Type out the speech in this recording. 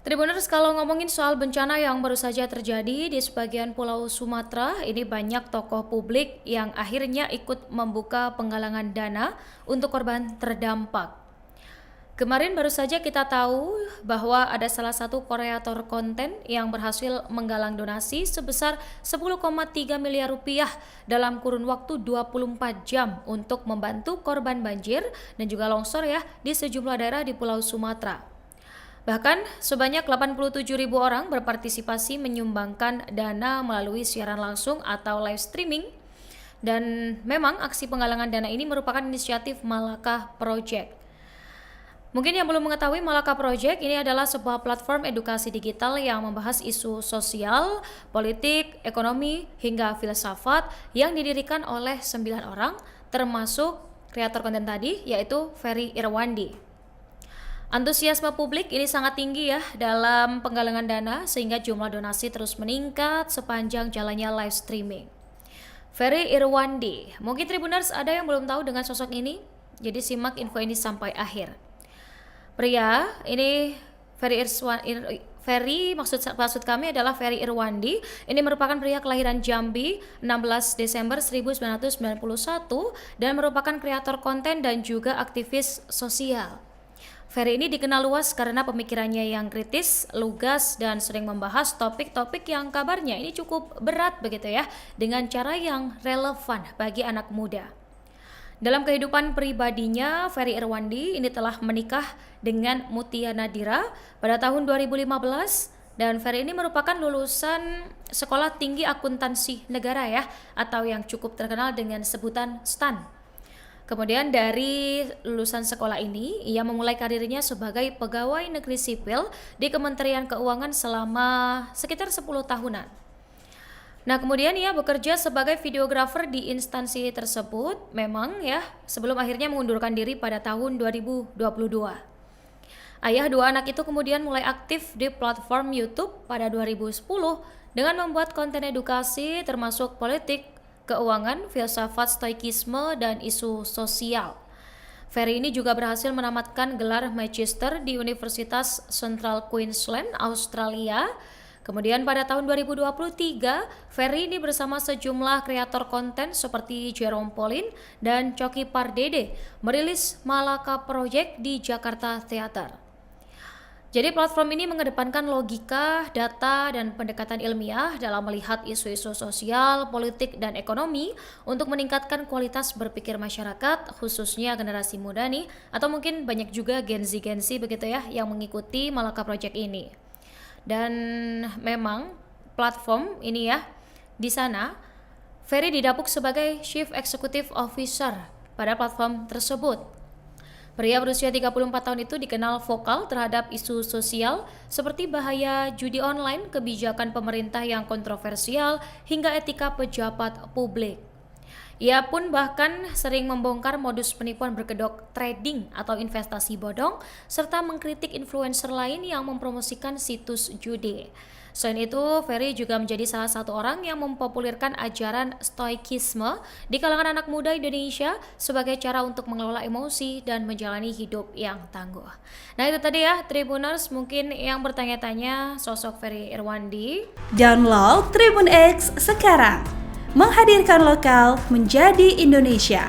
Tribuners, kalau ngomongin soal bencana yang baru saja terjadi di sebagian pulau Sumatera, ini banyak tokoh publik yang akhirnya ikut membuka penggalangan dana untuk korban terdampak. Kemarin baru saja kita tahu bahwa ada salah satu kreator konten yang berhasil menggalang donasi sebesar 10,3 miliar rupiah dalam kurun waktu 24 jam untuk membantu korban banjir dan juga longsor ya di sejumlah daerah di Pulau Sumatera. Bahkan sebanyak 87.000 orang berpartisipasi menyumbangkan dana melalui siaran langsung atau live streaming. Dan memang aksi penggalangan dana ini merupakan inisiatif Malaka Project. Mungkin yang belum mengetahui, Malaka Project ini adalah sebuah platform edukasi digital yang membahas isu sosial, politik, ekonomi, hingga filsafat yang didirikan oleh 9 orang, termasuk kreator konten tadi, yaitu Ferry Irwandi. Antusiasme publik ini sangat tinggi ya dalam penggalangan dana sehingga jumlah donasi terus meningkat sepanjang jalannya live streaming. Ferry Irwandi, mungkin Tribuners ada yang belum tahu dengan sosok ini, jadi simak info ini sampai akhir. Pria ini maksud kami adalah Ferry Irwandi. Ini merupakan pria kelahiran Jambi 16 Desember 1991 dan merupakan kreator konten dan juga aktivis sosial. Ferry ini dikenal luas karena pemikirannya yang kritis, lugas, dan sering membahas topik-topik yang kabarnya ini cukup berat begitu ya, dengan cara yang relevan bagi anak muda. Dalam kehidupan pribadinya, Ferry Irwandi ini telah menikah dengan Mutia Nadira pada tahun 2015, dan Ferry ini merupakan lulusan Sekolah Tinggi Akuntansi Negara ya, atau yang cukup terkenal dengan sebutan STAN. Kemudian dari lulusan sekolah ini, ia memulai karirnya sebagai pegawai negeri sipil di Kementerian Keuangan selama sekitar 10 tahunan. Nah, kemudian ia bekerja sebagai videografer di instansi tersebut, memang ya, sebelum akhirnya mengundurkan diri pada tahun 2022. Ayah dua anak itu kemudian mulai aktif di platform YouTube pada 2010 dengan membuat konten edukasi termasuk politik, keuangan, filsafat stoikisme, dan isu sosial. Ferry ini juga berhasil menamatkan gelar Magister di Universitas Central Queensland, Australia. Kemudian pada tahun 2023, Ferry ini bersama sejumlah kreator konten seperti Jerome Pauline dan Coki Pardede merilis Malaka Project di Jakarta Theater. Jadi platform ini mengedepankan logika, data, dan pendekatan ilmiah dalam melihat isu-isu sosial, politik, dan ekonomi untuk meningkatkan kualitas berpikir masyarakat, khususnya generasi muda nih, atau mungkin banyak juga Gen Z begitu ya yang mengikuti Malaka Project ini. Dan memang platform ini ya, di sana Ferry didapuk sebagai Chief Executive Officer pada platform tersebut. Pria berusia 34 tahun itu dikenal vokal terhadap isu sosial seperti bahaya judi online, kebijakan pemerintah yang kontroversial, hingga etika pejabat publik. Ia pun bahkan sering membongkar modus penipuan berkedok trading atau investasi bodong, serta mengkritik influencer lain yang mempromosikan situs judi. Selain itu, Ferry juga menjadi salah satu orang yang mempopulerkan ajaran stoikisme di kalangan anak muda Indonesia sebagai cara untuk mengelola emosi dan menjalani hidup yang tangguh. Nah, itu tadi ya Tribuners, mungkin yang bertanya-tanya sosok Ferry Irwandi. Download Tribun X sekarang, menghadirkan lokal menjadi Indonesia.